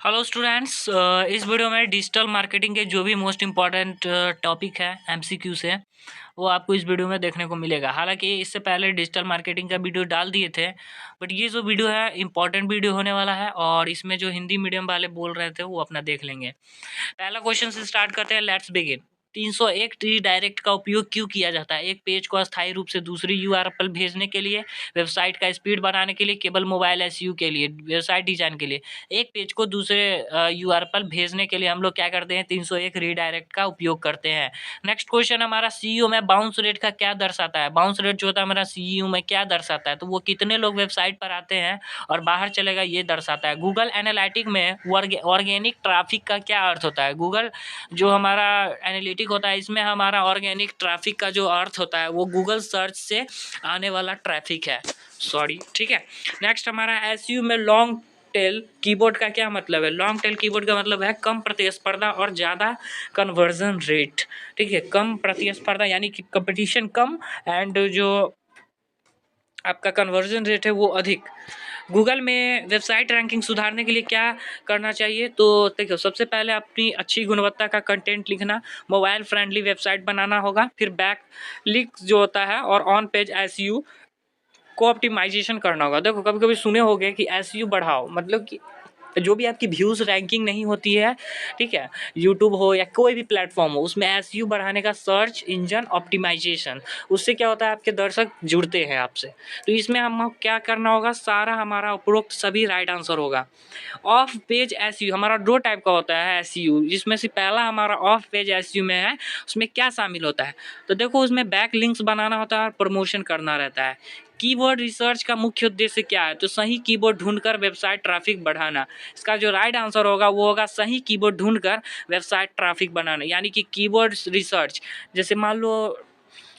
Hello students, इस video में digital marketing के जो भी मोस्ट इम्पॉर्टेंट टॉपिक है एमसीक्यू से वो आपको इस वीडियो में देखने को मिलेगा। हालांकि इससे पहले डिजिटल मार्केटिंग का वीडियो डाल दिए थे, बट ये जो वीडियो है इम्पॉर्टेंट वीडियो होने वाला है और इसमें जो हिंदी मीडियम वाले बोल रहे थे वो अपना देख लेंगे। पहला क्वेश्चन से स्टार्ट करते हैं, लेट्स बिगिन। 301 रीडायरेक्ट का उपयोग क्यों किया जाता है? एक पेज को अस्थायी रूप से दूसरी यूआरएल भेजने के लिए, वेबसाइट का स्पीड बढ़ाने के लिए, केवल मोबाइल एसईओ के लिए, वेबसाइट डिजाइन के लिए। एक पेज को दूसरे यूआरएल भेजने के लिए हम लोग क्या करते हैं? 301 रीडायरेक्ट का उपयोग करते हैं। नेक्स्ट क्वेश्चन हमारा, सीईओ में बाउंस रेट का क्या दर्शाता है? बाउंस रेट जो होता है हमारा सीईओ में क्या दर्शाता है? तो वो कितने लोग वेबसाइट पर आते हैं और बाहर चलेगा ये दर्शाता है। गूगल एनालिटिक में ऑर्गेनिक ट्रैफिक का क्या अर्थ होता है? गूगल जो हमारा एनालिटिक होता है इसमें हमारा ऑर्गेनिक ट्रैफिक का जो अर्थ होता है वो गूगल सर्च से आने वाला ट्रैफिक है। सॉरी, ठीक है। नेक्स्ट हमारा एसईओ में लॉन्ग टेल कीबोर्ड का क्या मतलब है? लॉन्ग टेल कीबोर्ड का मतलब है कम प्रतिस्पर्धा और ज़्यादा कन्वर्जन रेट। ठीक है, कम प्रतिस्पर्धा यानी कि कंपटीशन कम एंड जो आपका कन्वर्जन रेट है वो अधिक। गूगल में वेबसाइट रैंकिंग सुधारने के लिए क्या करना चाहिए? तो देखो, सबसे पहले अपनी अच्छी गुणवत्ता का कंटेंट लिखना, मोबाइल फ्रेंडली वेबसाइट बनाना होगा, फिर बैक लिंक जो होता है और ऑन पेज एसईओ को ऑप्टिमाइजेशन करना होगा। देखो, कभी कभी सुने होंगे कि एसईओ बढ़ाओ, मतलब कि जो भी आपकी व्यूज़ रैंकिंग नहीं होती है, ठीक है, यूट्यूब हो या कोई भी प्लेटफॉर्म हो, उसमें एसईओ बढ़ाने का सर्च इंजन ऑप्टिमाइजेशन, उससे क्या होता है आपके दर्शक जुड़ते हैं आपसे। तो इसमें हम क्या करना होगा? सारा हमारा उपरोक्त सभी राइट आंसर होगा। ऑफ पेज एसईओ हमारा दो टाइप का होता है एसईओ, जिसमें से पहला हमारा ऑफ पेज एसईओ में है। उसमें क्या शामिल होता है? तो देखो, उसमें बैक लिंक्स बनाना होता है और प्रमोशन करना रहता है। कीवर्ड रिसर्च का मुख्य उद्देश्य क्या है? तो सही कीवर्ड ढूंढकर वेबसाइट ट्रैफिक बढ़ाना। इसका जो राइट आंसर होगा वो होगा सही कीवर्ड ढूंढकर वेबसाइट ट्रैफिक बनाना, यानी कि कीवर्ड रिसर्च। जैसे मान लो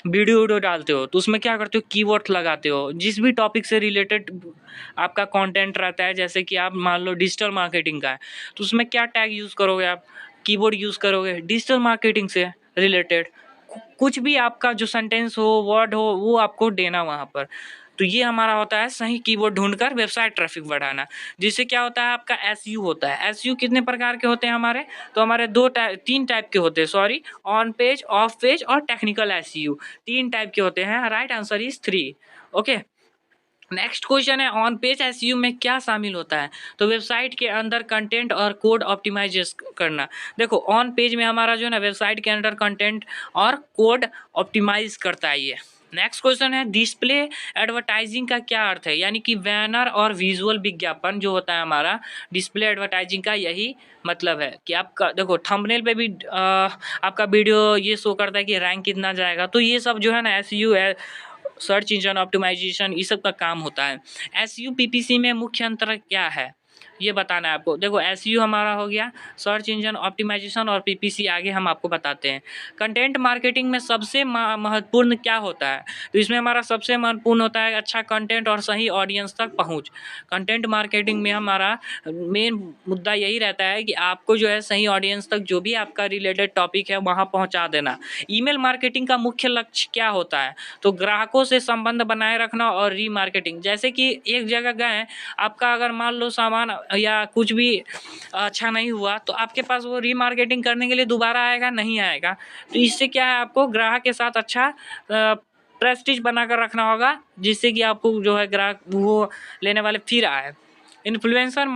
वीडियो डालते हो तो उसमें क्या करते हो? कीवर्ड लगाते हो, जिस भी टॉपिक से रिलेटेड आपका कंटेंट रहता है। जैसे कि आप मान लो डिजिटल मार्केटिंग का है तो उसमें क्या टैग यूज़ करोगे? आप कीवर्ड यूज़ करोगे डिजिटल मार्केटिंग से रिलेटेड। कुछ भी आपका जो सेंटेंस हो, वर्ड हो, वो आपको देना वहाँ पर। तो ये हमारा होता है सही कीवर्ड ढूंढकर वेबसाइट ट्रैफिक बढ़ाना, जिससे क्या होता है आपका एसईओ होता है। एसईओ कितने प्रकार के होते हैं हमारे? तो हमारे तीन टाइप के होते हैं, sorry, on page, of page और टेक्निकल एसईओ, तीन टाइप के होते हैं। Right answer is 3। Okay, next question है, ऑन पेज एसईओ में क्या शामिल होता है? तो वेबसाइट के अंदर कंटेंट और कोड ऑप्टिमाइज करना। देखो, ऑन पेज में हमारा जो है ना वेबसाइट के अंदर कंटेंट और कोड ऑप्टिमाइज करता है ये। नेक्स्ट क्वेश्चन है, डिस्प्ले एडवर्टाइजिंग का क्या अर्थ है? यानी कि बैनर और विजुअल विज्ञापन जो होता है हमारा, डिस्प्ले एडवर्टाइजिंग का यही मतलब है कि आपका देखो थंबनेल पे भी आपका वीडियो ये शो करता है कि रैंक कितना जाएगा। तो ये सब जो है ना एसईओ है, सर्च इंजन ऑप्टिमाइजेशन, ये सब का काम होता है। एसईओ पीपीसी में मुख्य अंतर क्या है ये बताना है आपको। देखो, एसईओ हमारा हो गया सर्च इंजन ऑप्टिमाइजेशन और पीपीसी आगे हम आपको बताते हैं। कंटेंट मार्केटिंग में सबसे महत्वपूर्ण क्या होता है? तो इसमें हमारा सबसे महत्वपूर्ण होता है अच्छा कंटेंट और सही ऑडियंस तक पहुंच। कंटेंट मार्केटिंग में हमारा मेन मुद्दा यही रहता है कि आपको जो है सही ऑडियंस तक जो भी आपका रिलेटेड टॉपिक है वहाँ पहुँचा देना। ईमेल मार्केटिंग का मुख्य लक्ष्य क्या होता है? तो ग्राहकों से संबंध बनाए रखना और रीमार्केटिंग। जैसे कि एक जगह गए, आपका अगर मान लो सामान या कुछ भी अच्छा नहीं हुआ तो आपके पास वो रीमार्केटिंग करने के लिए दोबारा आएगा? नहीं आएगा। तो इससे क्या है, आपको ग्राहक के साथ अच्छा प्रेस्टीज बनाकर रखना होगा, जिससे कि आपको जो है ग्राहक वो लेने वाले फिर आए। इन्फ्लुएंसर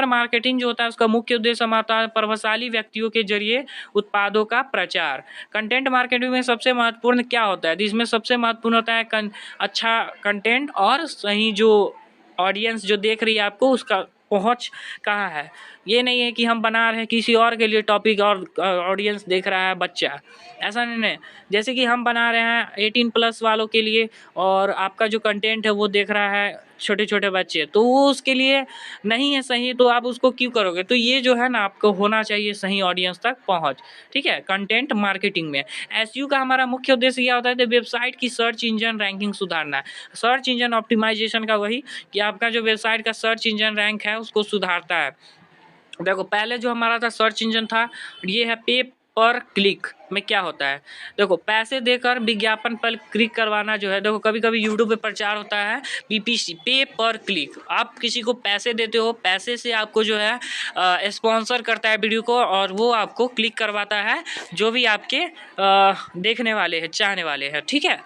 मार्केटिंग जो होता है उसका मुख्य उद्देश्य हमारा प्रभावशाली व्यक्तियों के जरिए उत्पादों का प्रचार। कंटेंट मार्केटिंग में सबसे महत्वपूर्ण क्या होता है? इसमें सबसे महत्वपूर्ण होता है अच्छा कंटेंट और सही जो ऑडियंस जो देख रही है आपको उसका पहुंच कहाँ है। ये नहीं है कि हम बना रहे हैं किसी और के लिए टॉपिक और ऑडियंस देख रहा है बच्चा, ऐसा नहीं है। जैसे कि हम बना रहे हैं 18+ वालों के लिए और आपका जो कंटेंट है वो देख रहा है छोटे छोटे बच्चे, तो वो उसके लिए नहीं है सही, तो आप उसको क्यों करोगे? तो ये जो है ना आपको होना चाहिए सही ऑडियंस तक पहुंच। ठीक है, कंटेंट मार्केटिंग में एसईओ का हमारा मुख्य उद्देश्य क्या होता है? तो वेबसाइट की सर्च इंजन रैंकिंग सुधारना। सर्च इंजन ऑप्टिमाइजेशन का वही कि आपका जो वेबसाइट का सर्च इंजन रैंक है उसको सुधारता है। देखो, पहले जो हमारा था सर्च इंजन था, ये है पर क्लिक में क्या होता है, देखो पैसे देकर विज्ञापन पर क्लिक करवाना जो है, देखो कभी कभी यूट्यूब पे प्रचार होता है पीपीसी, पे पर क्लिक। आप किसी को पैसे देते हो, पैसे से आपको जो है स्पॉन्सर करता है वीडियो को, और वो आपको क्लिक करवाता है जो भी आपके देखने वाले हैं, चाहने वाले हैं, ठीक है।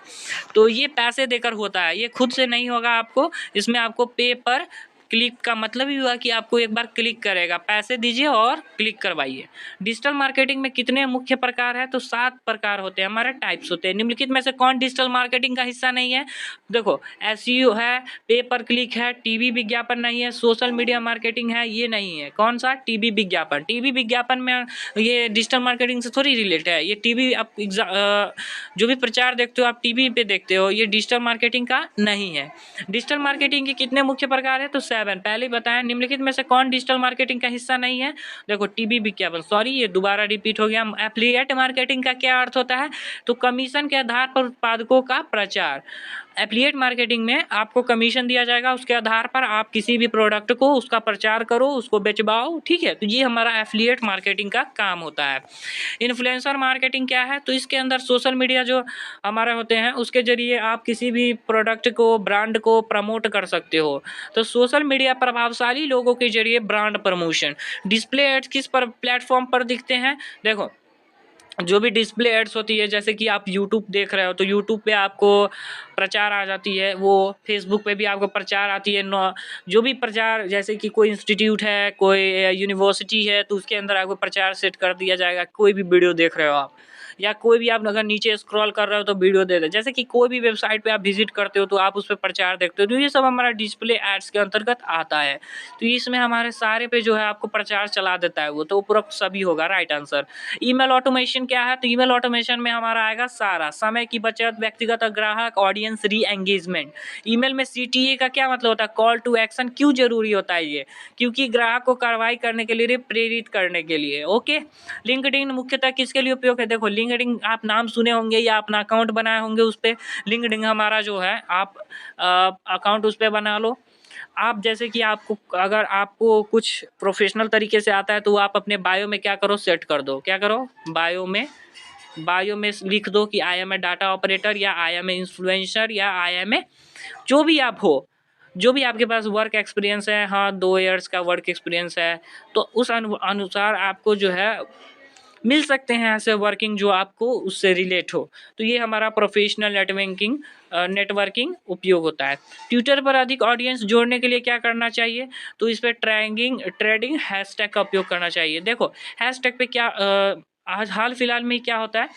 तो ये पैसे देकर होता है, ये खुद से नहीं होगा आपको, इसमें आपको पे पर क्लिक का मतलब ही हुआ कि आपको एक बार क्लिक करेगा, पैसे दीजिए और क्लिक करवाइए। डिजिटल मार्केटिंग में कितने मुख्य प्रकार है, तो 7 प्रकार होते हैं, हमारे टाइप्स होते हैं। निम्नलिखित में से कौन डिजिटल मार्केटिंग का हिस्सा नहीं है, देखो एसईओ है, पे पर क्लिक है, टीवी विज्ञापन नहीं है, सोशल मीडिया मार्केटिंग है, ये नहीं है। कौन सा, टीवी विज्ञापन। टीवी विज्ञापन में ये डिजिटल मार्केटिंग से थोड़ी रिलेटेड है, ये टीवी आप जो भी प्रचार देखते हो आप टीवी पे देखते हो, ये डिजिटल मार्केटिंग का नहीं है। डिजिटल मार्केटिंग के कितने मुख्य प्रकार है, तो 7 पहले ही बताया। निम्नलिखित में से कौन डिजिटल मार्केटिंग का हिस्सा नहीं है, देखो टीवी विज्ञापन, सॉरी ये दोबारा रिपीट हो गया। एफिलिएट मार्केटिंग का क्या अर्थ होता है, तो कमीशन के आधार पर उत्पादकों का प्रचार। एफिलिएट मार्केटिंग में आपको कमीशन दिया जाएगा, उसके आधार पर आप किसी भी प्रोडक्ट को उसका प्रचार करो, उसको बेचवाओ, ठीक है। तो ये हमारा एफिलिएट मार्केटिंग का काम होता है। इन्फ्लुएंसर मार्केटिंग क्या है, तो इसके अंदर सोशल मीडिया जो हमारे होते हैं उसके जरिए आप किसी भी प्रोडक्ट को, ब्रांड को प्रमोट कर सकते हो। तो सोशल मीडिया प्रभावशाली लोगों के जरिए ब्रांड प्रमोशन। डिस्प्ले एड्स किस पर प्लेटफॉर्म पर दिखते हैं, देखो जो भी डिस्प्ले एड्स होती है, जैसे कि आप यूट्यूब देख रहे हो तो यूट्यूब पे आपको प्रचार आ जाती है, वो फेसबुक पे भी आपको प्रचार आती है। जो भी प्रचार, जैसे कि कोई इंस्टीट्यूट है, कोई यूनिवर्सिटी है, तो उसके अंदर आपको प्रचार सेट कर दिया जाएगा। कोई भी वीडियो देख रहे हो आप, या कोई भी आप अगर नीचे स्क्रॉल कर रहे हो तो वीडियो दे दे, जैसे कि कोई भी वेबसाइट पे आप विजिट करते हो तो आप उस पर प्रचार देखते हो, तो ये सब हमारा डिस्प्ले एड्स के अंतर्गत आता है। तो इसमें हमारे सारे पे जो है आपको प्रचार चला देता है वो, तो पूरा सभी होगा राइट आंसर। ईमेल ऑटोमेशन क्या है, तो ईमेल ऑटोमेशन में हमारा आएगा सारा समय की बचत, व्यक्तिगत ग्राहक, ऑडियंस री एंगेजमेंट। ईमेल में सीटीए का क्या मतलब होता है, कॉल टू एक्शन। क्यों जरूरी होता है ये, क्योंकि ग्राहक को कार्रवाई करने के लिए प्रेरित करने के लिए, ओके। लिंक्डइन मुख्यतः किसके लिए उपयोग है, देखो लिंक्डइन आप नाम सुने होंगे या अपना अकाउंट बनाए होंगे उस पर। लिंक्डइन हमारा जो है, आप अकाउंट उस पर बना लो। आप जैसे कि आपको, अगर आपको कुछ प्रोफेशनल तरीके से आता है तो आप अपने बायो में क्या करो, सेट कर दो, क्या करो, बायो में लिख दो कि I am a data operator, या आई एम ए इन्फ्लुएंसर, या आई एम ए, जो भी आप हो, जो भी आपके पास वर्क एक्सपीरियंस है, हाँ 2 इयर्स का वर्क एक्सपीरियंस है, तो उस अनुसार आपको जो है मिल सकते हैं ऐसे वर्किंग जो आपको उससे रिलेट हो। तो ये हमारा प्रोफेशनल नेटवर्किंग उपयोग होता है। ट्विटर पर अधिक ऑडियंस जोड़ने के लिए क्या करना चाहिए, तो इस पर ट्रेडिंग हैशटैग का उपयोग करना चाहिए। देखो हैशटैग पे क्या आज हाल फिलहाल में क्या होता है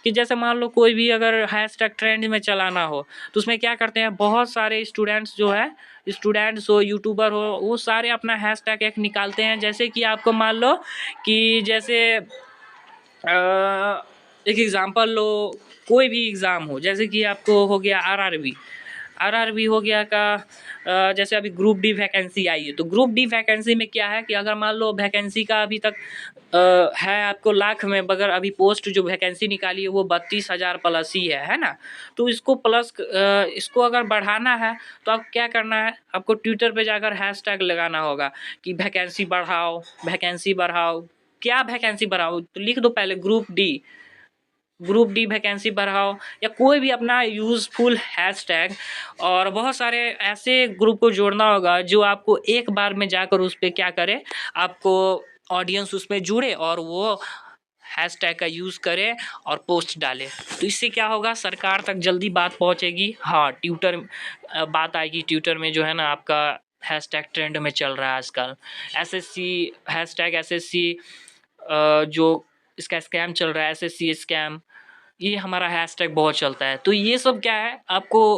कि जैसे मान लो कोई भी अगर हैशटैग ट्रेंड में चलाना हो, तो उसमें क्या करते हैं, बहुत सारे स्टूडेंट्स हो, यूट्यूबर हो, वो सारे अपना हैशटैग एक निकालते हैं। जैसे कि आपको मान लो कि जैसे एक एग्ज़ाम्पल लो, कोई भी एग्ज़ाम हो, जैसे कि आपको हो गया आरआरबी हो गया का, जैसे अभी ग्रुप डी वैकेंसी आई है, तो ग्रुप डी वैकेंसी में क्या है कि अगर मान लो वैकेंसी का अभी तक है आपको लाख में, मगर अभी पोस्ट जो वैकेंसी निकाली है वो 32,000 प्लस ही है ना। तो इसको प्लस इसको अगर बढ़ाना है तो आप क्या करना है, आपको ट्विटर पे जाकर हैशटैग लगाना होगा कि वैकेंसी बढ़ाओ, वैकेंसी बढ़ाओ। क्या वैकेंसी बढ़ाओ, तो लिख दो पहले ग्रुप डी वैकेंसी बढ़ाओ, या कोई भी अपना यूज़फुल हैशटैग। और बहुत सारे ऐसे ग्रुप को जोड़ना होगा जो आपको एक बार में जाकर उस पर क्या करे, आपको ऑडियंस उसमें जुड़े और वो हैशटैग का यूज़ करे और पोस्ट डाले। तो इससे क्या होगा, सरकार तक जल्दी बात पहुंचेगी। हाँ ट्विटर बात आएगी, ट्विटर में जो है ना आपका हैशटैग ट्रेंड में चल रहा है आजकल। एसएससी हैशटैग एसएससी जो इसका स्कैम चल रहा है, एसएससी स्कैम, ये हमारा हैशटैग बहुत चलता है। तो ये सब क्या है, आपको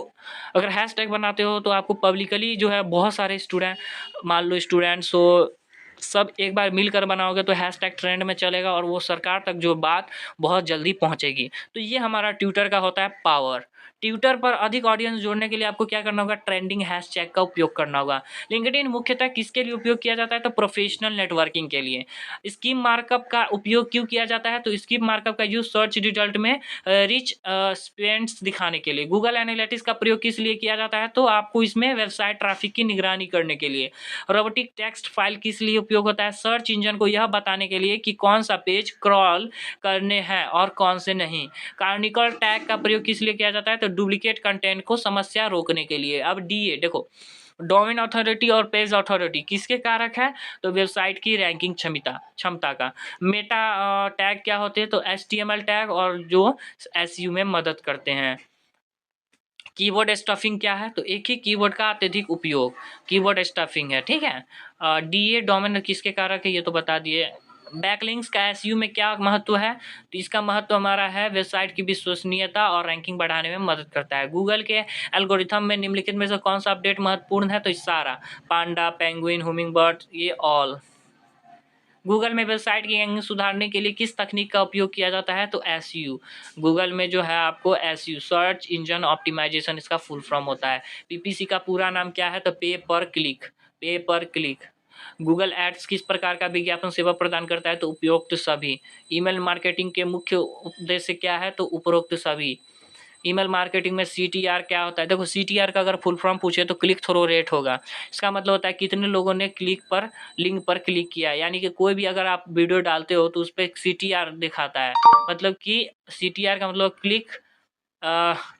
अगर हैशटैग बनाते हो तो आपको पब्लिकली जो है बहुत सारे मान लो स्टूडेंट्स हो, सब एक बार मिलकर बनाओगे तो हैशटैग ट्रेंड में चलेगा और वो सरकार तक जो बात बहुत जल्दी पहुंचेगी। तो ये हमारा ट्विटर का होता है पावर। ट्विटर पर अधिक ऑडियंस जोड़ने के लिए आपको क्या करना होगा, ट्रेंडिंग हैशटैग का उपयोग करना होगा। लिंक्डइन मुख्यतः किसके लिए उपयोग किया जाता है, तो प्रोफेशनल नेटवर्किंग के लिए। स्कीम मार्कअप का उपयोग क्यों किया जाता है, तो स्कीम मार्कअप का यूज सर्च रिजल्ट में रिच स्पेंड्स दिखाने के लिए। गूगल एनालिटिक्स का प्रयोग किस लिए किया जाता है, तो आपको इसमें वेबसाइट ट्रैफिक की निगरानी करने के लिए। रोबोटिक टेक्स्ट फाइल किस लिए उपयोग होता है, सर्च इंजन को यह बताने के लिए कि कौन सा पेज क्रॉल करने हैं और कौन से नहीं। कार्निकल टैग का प्रयोग किस लिए किया जाता है, तो डुप्लीकेट कंटेंट को समस्या रोकने के लिए। अब डीए देखो, डोमेन अथॉरिटी और पेज अथॉरिटी किसके कारक है, तो वेबसाइट की रैंकिंग क्षमता क्षमता का। मेटा टैग क्या होते हैं, तो एचटीएमएल टैग और जो एसईओ में मदद करते हैं। कीवर्ड स्टफिंग क्या है, तो एक ही कीवर्ड का अत्यधिक उपयोग कीवर्ड स्टफिंग है, ठीक है। डीए डोमेन किसके कारक है, ये तो बता दिए। बैकलिंक्स का एसईओ में क्या महत्व है, तो इसका महत्व हमारा है वेबसाइट की विश्वसनीयता और रैंकिंग बढ़ाने में मदद करता है। गूगल के एल्गोरिथम में निम्नलिखित में से कौन सा अपडेट महत्वपूर्ण है, तो सारा पांडा, पेंगुइन, हुमिंग बर्ड, ये ऑल। गूगल में वेबसाइट की रैंकिंग सुधारने के लिए किस तकनीक का उपयोग किया जाता है, तो एसईओ। गूगल में जो है आपको एसईओ सर्च इंजन ऑप्टिमाइजेशन इसका फुल फॉर्म होता है। पीपीसी का पूरा नाम क्या है, तो पे पर क्लिक। गूगल एड्स किस प्रकार का विज्ञापन सेवा प्रदान करता है, तो उपरोक्त सभी। ईमेल मार्केटिंग के मुख्य उद्देश्य क्या है, तो उपरोक्त सभी। ईमेल मार्केटिंग में सीटीआर क्या होता है, देखो सीटीआर का अगर फुल फॉर्म पूछे तो क्लिक थ्रू रेट होगा। इसका मतलब होता है कितने लोगों ने लिंक पर क्लिक किया, यानी कि कोई भी अगर आप वीडियो डालते हो तो उस पर सीटीआर दिखाता है। मतलब कि सीटीआर का मतलब क्लिक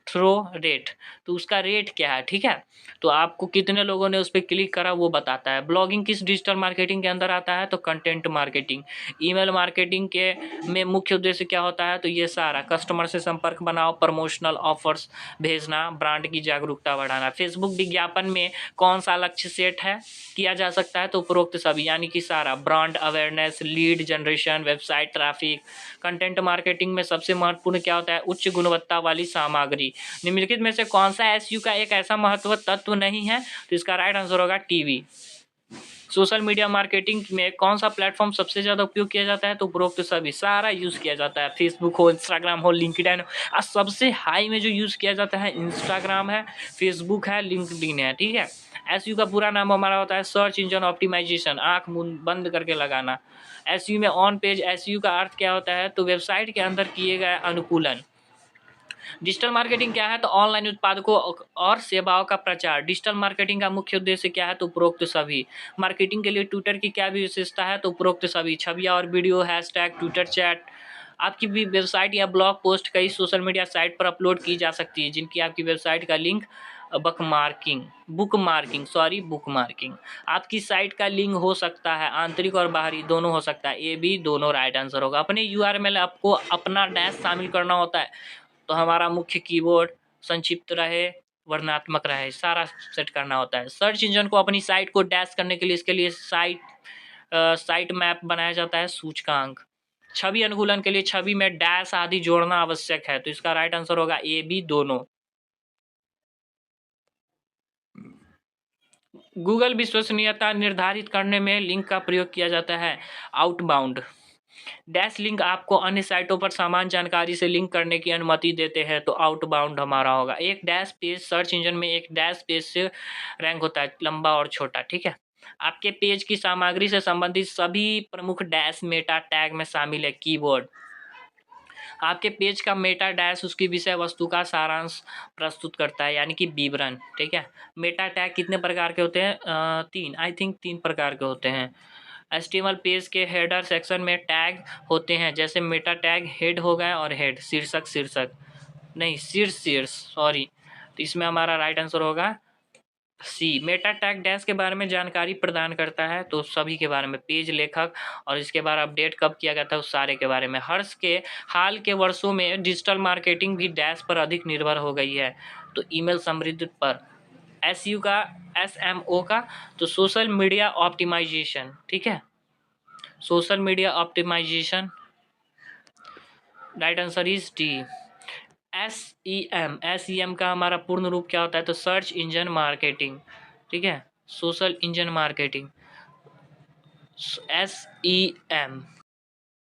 थ्रो रेट, तो उसका रेट क्या है, ठीक है। तो आपको कितने लोगों ने उस पर क्लिक करा वो बताता है। ब्लॉगिंग किस डिजिटल मार्केटिंग के अंदर आता है, तो कंटेंट मार्केटिंग। ईमेल मार्केटिंग के में मुख्य उद्देश्य क्या होता है, तो ये सारा कस्टमर से संपर्क बनाओ, प्रमोशनल ऑफर्स भेजना, ब्रांड की जागरूकता बढ़ाना। फेसबुक विज्ञापन में कौन सा लक्ष्य सेट है किया जा सकता है, तो उपरोक्त सभी, यानी कि सारा। Brand awareness, lead generation, website traffic. Content marketing में सबसे महत्वपूर्ण क्या होता है, उच्च गुणवत्ता वाली सामग्री। निम्नलिखित में से कौन सा एसईओ का एक ऐसा महत्व तत्व नहीं है, तो इसका राइट आंसर होगा टीवी। सोशल मीडिया मार्केटिंग में कौन सा प्लेटफॉर्म सबसे ज़्यादा उपयोग किया जाता है, तो उपरोक्त सभी, सारा यूज़ किया जाता है। फेसबुक हो, इंस्टाग्राम हो, लिंक्डइन हो, और सबसे हाई में जो यूज़ किया जाता है इंस्टाग्राम है, फेसबुक है, लिंक्डइन है, ठीक है। एसईओ का पूरा नाम हमारा होता है सर्च इंजन ऑप्टिमाइजेशन, आँख मुंह बंद करके लगाना। एसईओ में ऑन पेज एसईओ का अर्थ क्या होता है, तो वेबसाइट के अंदर किए गए अनुकूलन। डिजिटल मार्केटिंग क्या है, तो ऑनलाइन उत्पादकों और सेवाओं का प्रचार। डिजिटल मार्केटिंग का मुख्य उद्देश्य क्या है, तो उपरोक्त सभी। मार्केटिंग के लिए ट्विटर की क्या भी विशेषता है, तो उपरोक्त सभी। छवि और वीडियो, हैशटैग, ट्विटर चैट। आपकी भी वेबसाइट या ब्लॉग पोस्ट कई सोशल मीडिया साइट पर अपलोड की जा सकती है, जिनकी आपकी वेबसाइट का लिंक बुक मार्किंग आपकी साइट का लिंक हो सकता है, आंतरिक और बाहरी दोनों हो सकता है। ए बी दोनों राइट आंसर होगा। अपने यूआरएल आपको अपना डैश शामिल करना होता है, तो हमारा मुख्य कीवर्ड संक्षिप्त रहे, वर्णनात्मक रहे, सारा सेट करना होता है। सर्च इंजन को अपनी साइट को डैश करने के लिए इसके लिए साइट मैप बनाया जाता है, सूचकांक। छवि अनुकूलन के लिए छवि में डैश आदि जोड़ना आवश्यक है, तो इसका राइट आंसर होगा ए बी दोनों। गूगल विश्वसनीयता निर्धारित करने में लिंक का प्रयोग किया जाता है, आउटबाउंड। डैश लिंक आपको अन्य साइटों पर समान जानकारी से लिंक करने की अनुमति देते हैं, तो आउटबाउंड हमारा होगा। एक डैश पेज सर्च इंजन में एक डैश पेज से रैंक होता है, लंबा और छोटा, ठीक है। आपके पेज की सामग्री से संबंधित सभी प्रमुख डैश मेटा टैग में शामिल है, कीवर्ड। आपके पेज का मेटा डैश उसकी विषय वस्तु का सारांश प्रस्तुत करता है, यानी कि विवरण, ठीक है। मेटा टैग कितने प्रकार के होते हैं, तीन, आई थिंक 3 प्रकार के होते हैं। एचटीएमएल पेज के हेडर सेक्शन में टैग होते हैं, जैसे मेटा टैग हेड हो गए और हेड, शीर्षक नहीं, शीर्ष सॉरी। तो इसमें हमारा राइट आंसर होगा सी। मेटा टैग डैश के बारे में जानकारी प्रदान करता है, तो सभी के बारे में, पेज, लेखक और इसके बारे में अपडेट कब किया गया था उस सारे के बारे में। हर्ष के हाल के वर्षों में डिजिटल मार्केटिंग भी डैश पर अधिक निर्भर हो गई है, तो ईमेल समृद्ध पर। एसयू का, एसएमओ का, तो सोशल मीडिया ऑप्टिमाइजेशन, ठीक है, social media optimisation, right answer is D. S E M का हमारा पूर्ण रूप क्या होता है, तो सर्च इंजन मार्केटिंग, ठीक है, social engine marketing, S E M.